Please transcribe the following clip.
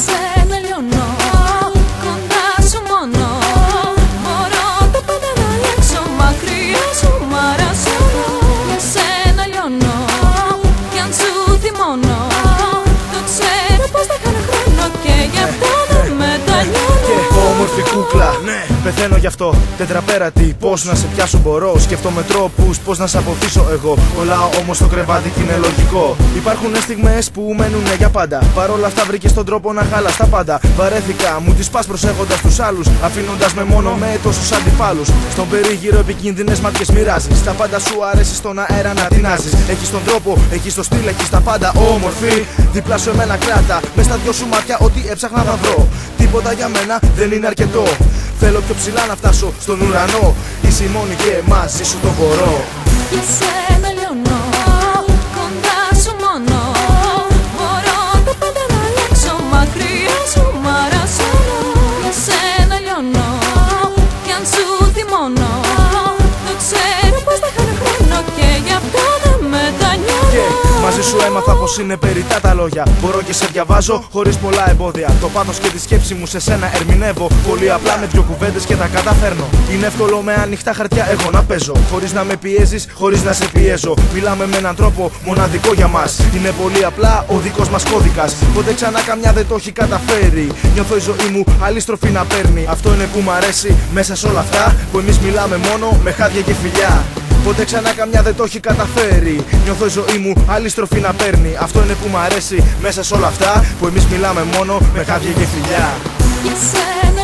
σένα λιώνω, κοντά σου μόνο. Μπορώ τα πάντα να αλλάξω, μακριά σου μ' αρασώνω. Για σένα λιώνω, κι αν σου θυμώνω, το ξέρω πως θα χάνω χρόνο και γι' αυτό δεν μετανιώνω. Και όμορφη κούκλα, ναι, πεθαίνω γι' αυτό. Τετραπέρατη, πώς να σε πιάσω μπορώ. Σκέφτομαι τρόπους, πώς να σε αποθήσω εγώ. Κολλάω όμως στο κρεβάτι κι είναι λογικό. Υπάρχουν στιγμές που μένουνε για πάντα. Παρ' όλα αυτά βρήκες τον τρόπο να χάλας τα πάντα. Βαρέθηκα, μου τις πας προσέχοντας τους άλλους. Αφήνοντας με μόνο με τόσους αντιπάλους. Στον περίγυρο επικίνδυνες ματιές μοιράζεις. Τα πάντα σου αρέσει στον αέρα να τεινάζεις. Έχεις τον τρόπο, έχεις το στυλ, έχεις τα πάντα. Όμορφη, δίπλα σου εμένα κράτα. Μες στα δυο σου μάτια ό,τι έψαχνα θα βρω. Τίποτα για μένα δεν είναι αρκετό. Θέλω πιο ψηλά να φτάσω στον ουρανό. Είσαι η μόνη και μαζί σου το μπορώ. Για σένα λιώνω, κοντά σου μόνο. Μπορώ τα πάντα να αλλάξω, μακριά σου μ' αρασώνω. Για σένα λιώνω, κι αν σου θυμώνω, το ξέρω πως θα χάνω χρόνο και γι' αυτό δεν μετανιώνω. Και μαζί σου έμαθα πως είναι περιττά τα λόγια. Μπορώ και σε διαβάζω χωρίς πολλά εμπόδια. Το πάθος και τη σκέψη μου σε σένα ερμηνεύω. Πολύ απλά με δυο κουβέντες και τα καταφέρνω. Είναι εύκολο με ανοιχτά χαρτιά εγώ να παίζω. Χωρίς να με πιέζεις, χωρίς να σε πιέζω. Μιλάμε με έναν τρόπο μοναδικό για μας. Είναι πολύ απλά ο δικός μας κώδικας. Ποτέ ξανά καμιά δεν το έχει καταφέρει. Νιώθω η ζωή μου άλλη στροφή να παίρνει. Αυτό είναι που μ' αρέσει μέσα σε όλα αυτά. Που εμείς μιλάμε μόνο με χάδια και φιλιά. Ποτέ ξανά καμιά δεν το έχει καταφέρει. Νιώθω η ζωή μου άλλη στροφή να παίρνει. Αυτό είναι που μ' αρέσει μέσα σε όλα αυτά. Που εμείς μιλάμε μόνο με χάδια και φιλιά. Για σένα